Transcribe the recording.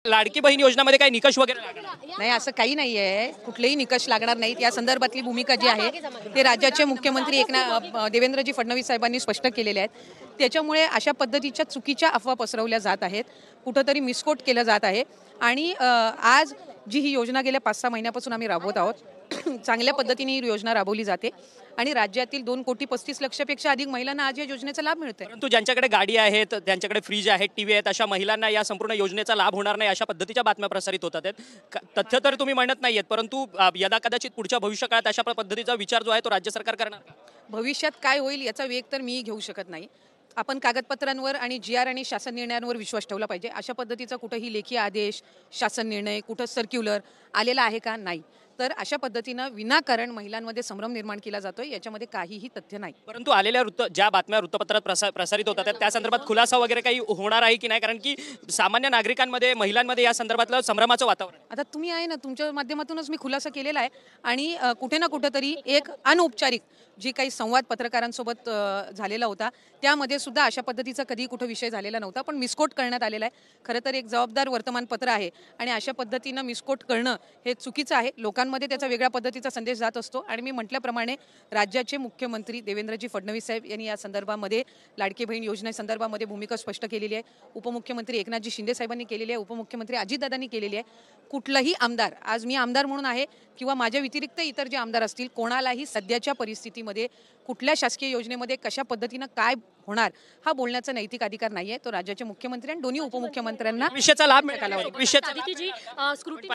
लाडकी बहीण योजनेमध्ये काही निकष वगैरे लागणार? नाही, असं काही नाही आहे. कुठलेही निकष लागणार नाहीत. या संदर्भातली भूमिका जी आहे ते राज्याचे मुख्यमंत्री देवेंद्रजी फडणवीस साहेबांनी स्पष्ट केलेले आहेत. त्याच्यामुळे अशा पद्धतीच्या चुकीच्या अफवा पसरवल्या जात आहेत, कुठंतरी मिसकोट केलं जात आहे. आणि आज जी ही योजना गेल्या 5-6 महिन्यापासून आम्ही राबवत आहोत, चांगल्या पद्धतीने ही योजना राबवली जाते आणि राज्यातील 2,35,00,000पेक्षा अधिक महिलांना आज या योजनेचा लाभ मिळतोय. परंतु ज्यांच्याकडे गाडी आहेत, ज्यांच्याकडे फ्रीज आहेत, टीव्ही आहेत, अशा महिलांना या संपूर्ण योजनेचा लाभ होणार नाही अशा पद्धतीच्या बातम्या प्रसारित होतात आहेत. तथ्य तर तुम्ही म्हणत नाहीयेत, परंतु यदा कदाचित पुढच्या भविष्यकाळात अशा पद्धतीचा विचार जो आहे तो राज्य सरकार करणार का? भविष्यात काय होईल याचा वेग तर मी घेऊ शकत नाही. आपण कागदपत्रांवर आणि GR आणि शासन निर्णयांवर विश्वास ठेवला पाहिजे. अशा पद्धतीचा कुठेही लेखी आदेश, शासन निर्णय, कुठं सर्क्युलर आलेला आहे का? नाही. तर अशा पद्धतीनं विनाकारण महिलांमध्ये संभ्रम निर्माण केला जातोय, याच्यामध्ये काहीही तथ्य नाही. परंतु आलेल्या ज्या बातम्या वृत्तपत्रात प्रसारित होतात त्या संदर्भात खुलासा वगैरे काही होणार आहे की नाही? कारण की सामान्य नागरिकांमध्ये, महिलांमध्ये या संदर्भातलं संभ्रमाचं वातावरण आहे. आता तुम्ही आहे ना, तुमच्या माध्यमातूनच मी खुलासा केलेला आहे. आणि कुठे ना कुठेतरी एक अनौपचारिक जी काही संवाद पत्रकारांसोबत झालेला होता, त्यामध्ये सुद्धा अशा पद्धतीचा कधी कुठं विषय झालेला नव्हता, पण मिसकोट करण्यात आलेला आहे. खरं तर एक जबाबदार वर्तमानपत्र आहे आणि अशा पद्धतीनं मिसकोट करणं हे चुकीचं आहे. लोकांमध्ये त्याचा वेगळ्या पद्धतीचा संदेश जात असतो. आणि मी म्हटल्याप्रमाणे राज्याचे मुख्यमंत्री देवेंद्रजी फडणवीस साहेब यांनी या संदर्भामध्ये लाडकी बहीण योजनेसंदर्भामध्ये भूमिका स्पष्ट केलेली आहे. उपमुख्यमंत्री एकनाथजी शिंदे साहेबांनी केलेली आहे. उपमुख्यमंत्री अजितदादांनी केलेली आहे. कुठलाही आमदार, आज मी आमदार म्हणून आहे किंवा माझ्या व्यतिरिक्त इतर जे आमदार असतील, कोणालाही सध्याच्या परिस्थितीमध्ये कुठल्या शासकीय योजनेमध्ये कशा पद्धतीनं काय होणार हा बोलण्याचा नैतिक अधिकार नाहीये. तो राज्याचे मुख्यमंत्री आणि दोन्ही उपमुख्यमंत्र्यांना भविष्याचा लाभ मिळाला.